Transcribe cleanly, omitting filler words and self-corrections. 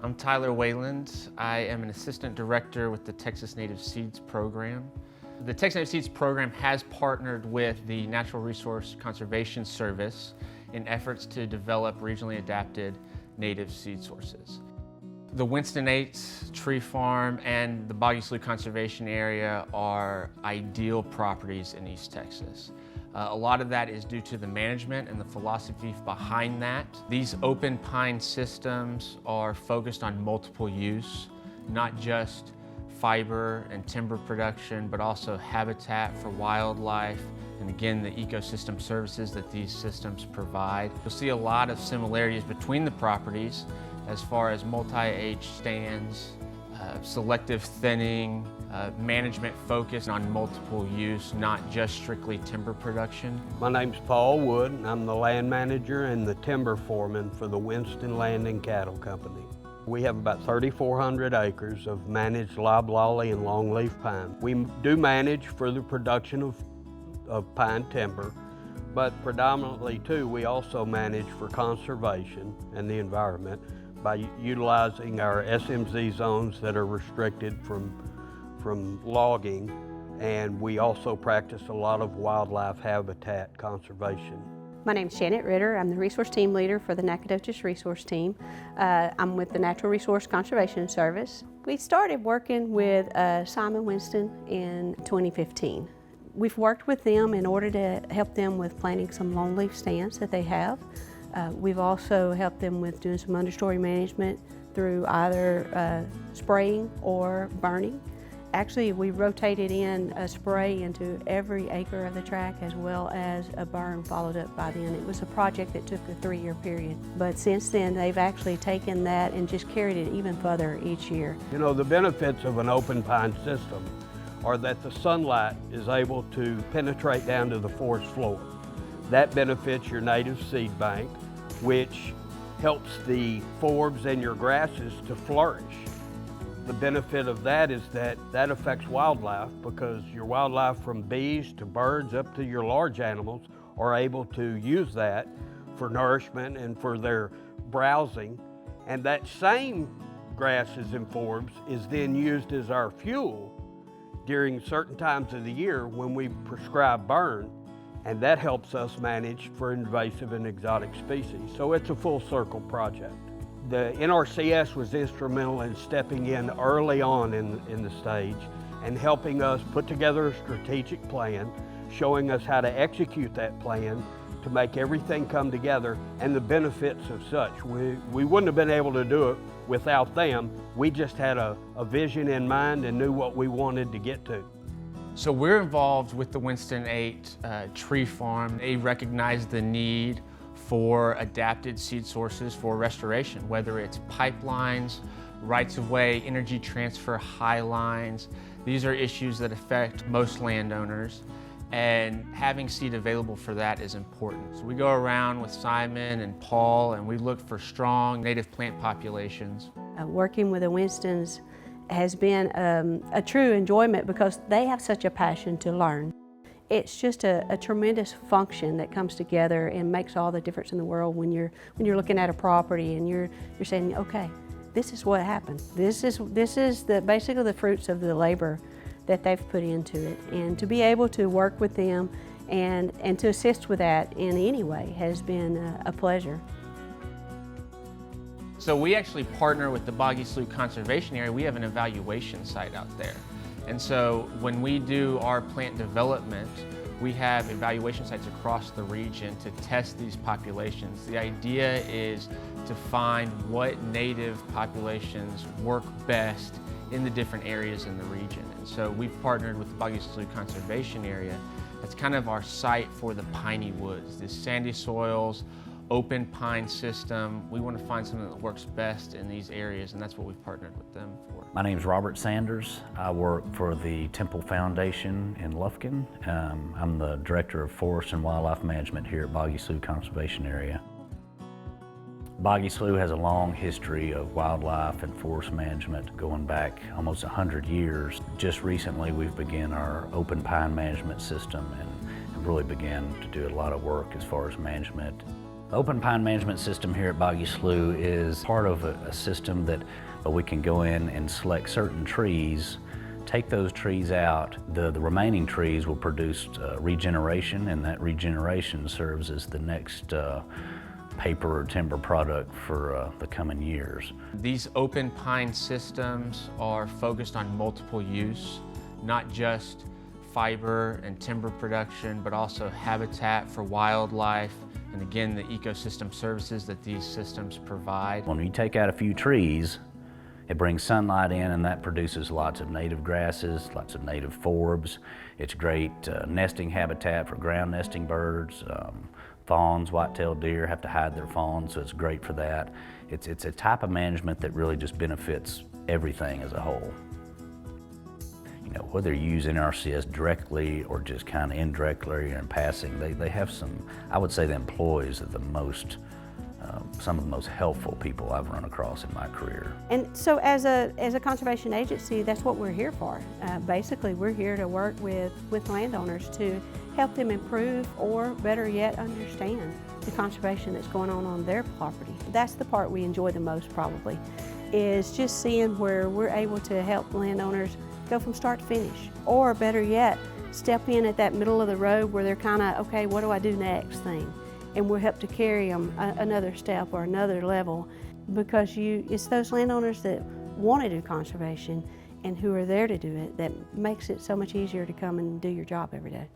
I'm Tyler Wayland. I am an assistant director with the Texas Native Seeds program. The Texas Native Seeds program has partnered with the Natural Resource Conservation Service in efforts to develop regionally adapted native seed sources. The Winston 8 Tree Farm and the Boggy Slough Conservation Area are ideal properties in East Texas. A lot of that is due to the management and the philosophy behind that. These open pine systems are focused on multiple use, not just fiber and timber production, but also habitat for wildlife, and again, the ecosystem services that these systems provide. You'll see a lot of similarities between the properties as far as multi-age stands, selective thinning, management focus on multiple use, not just strictly timber production. My name's Paul Wood, and I'm the land manager and the timber foreman for the Winston Land and Cattle Company. We have about 3,400 acres of managed loblolly and longleaf pine. We do manage for the production of pine timber, but predominantly too, we also manage for conservation and the environment by utilizing our SMZ zones that are restricted from logging, and we also practice a lot of wildlife habitat conservation. My name is Janet Ritter. I'm the resource team leader for the Nacogdoches Resource Team. I'm with the Natural Resource Conservation Service. We started working with Simon Winston in 2015. We've worked with them in order to help them with planting some longleaf stands that they have. We've also helped them with doing some understory management through either spraying or burning. Actually, we rotated in a spray into every acre of the tract as well as a burn followed up by then. It was a project that took a 3-year period. But since then, they've actually taken that and just carried it even further each year. You know, the benefits of an open pine system are that the sunlight is able to penetrate down to the forest floor. That benefits your native seed bank, which helps the forbs and your grasses to flourish. The benefit of that is that affects wildlife, because your wildlife from bees to birds up to your large animals are able to use that for nourishment and for their browsing. And that same grasses and forbs is then used as our fuel during certain times of the year when we prescribe burn, and that helps us manage for invasive and exotic species. So it's a full circle project. The NRCS was instrumental in stepping in early on in the stage and helping us put together a strategic plan, showing us how to execute that plan to make everything come together and the benefits of such. We wouldn't have been able to do it without them. We just had a vision in mind and knew what we wanted to get to. So we're involved with the Winston 8 Tree Farm. They recognize the need for adapted seed sources for restoration, whether it's pipelines, rights-of-way, energy transfer, high lines. These are issues that affect most landowners, and having seed available for that is important. So we go around with Simon and Paul and we look for strong native plant populations. Working with the Winstons has been a true enjoyment because they have such a passion to learn. It's just a tremendous function that comes together and makes all the difference in the world when you're looking at a property and you're saying, okay, this is what happened. This is basically the fruits of the labor that they've put into it, and to be able to work with them and to assist with that in any way has been a pleasure. So we actually partner with the Boggy Slough Conservation Area. We have an evaluation site out there. And so when we do our plant development, we have evaluation sites across the region to test these populations. The idea is to find what native populations work best in the different areas in the region. And so we've partnered with the Boggy Slough Conservation Area. That's kind of our site for the piney woods, the sandy soils, open pine system. We want to find something that works best in these areas, and that's what we've partnered with them for. My name is Robert Sanders. I work for the Temple Foundation in Lufkin. I'm the Director of Forest and Wildlife Management here at Boggy Slough Conservation Area. Boggy Slough has a long history of wildlife and forest management going back almost 100 years. Just recently we've begun our open pine management system and really began to do a lot of work as far as management The open pine management system here at Boggy Slough is part of a system that we can go in and select certain trees, take those trees out. The remaining trees will produce regeneration, and that regeneration serves as the next paper or timber product for the coming years. These open pine systems are focused on multiple use, not just fiber and timber production, but also habitat for wildlife, and again, the ecosystem services that these systems provide. When you take out a few trees, it brings sunlight in, and that produces lots of native grasses, lots of native forbs. It's great nesting habitat for ground nesting birds. Fawns, white-tailed deer have to hide their fawns, so it's great for that. It's a type of management that really just benefits everything as a whole. You know, whether you use NRCS directly or just kind of indirectly or in passing, they have some, I would say the employees are the most, some of the most helpful people I've run across in my career. And so as a conservation agency, that's what we're here for. Basically, we're here to work with landowners to help them improve, or better yet, understand the conservation that's going on their property. That's the part we enjoy the most, probably, is just seeing where we're able to help landowners go from start to finish, or better yet, step in at that middle of the road where they're kind of, okay, what do I do next thing? And we'll help to carry them another step or another level, because it's those landowners that want to do conservation and who are there to do it that makes it so much easier to come and do your job every day.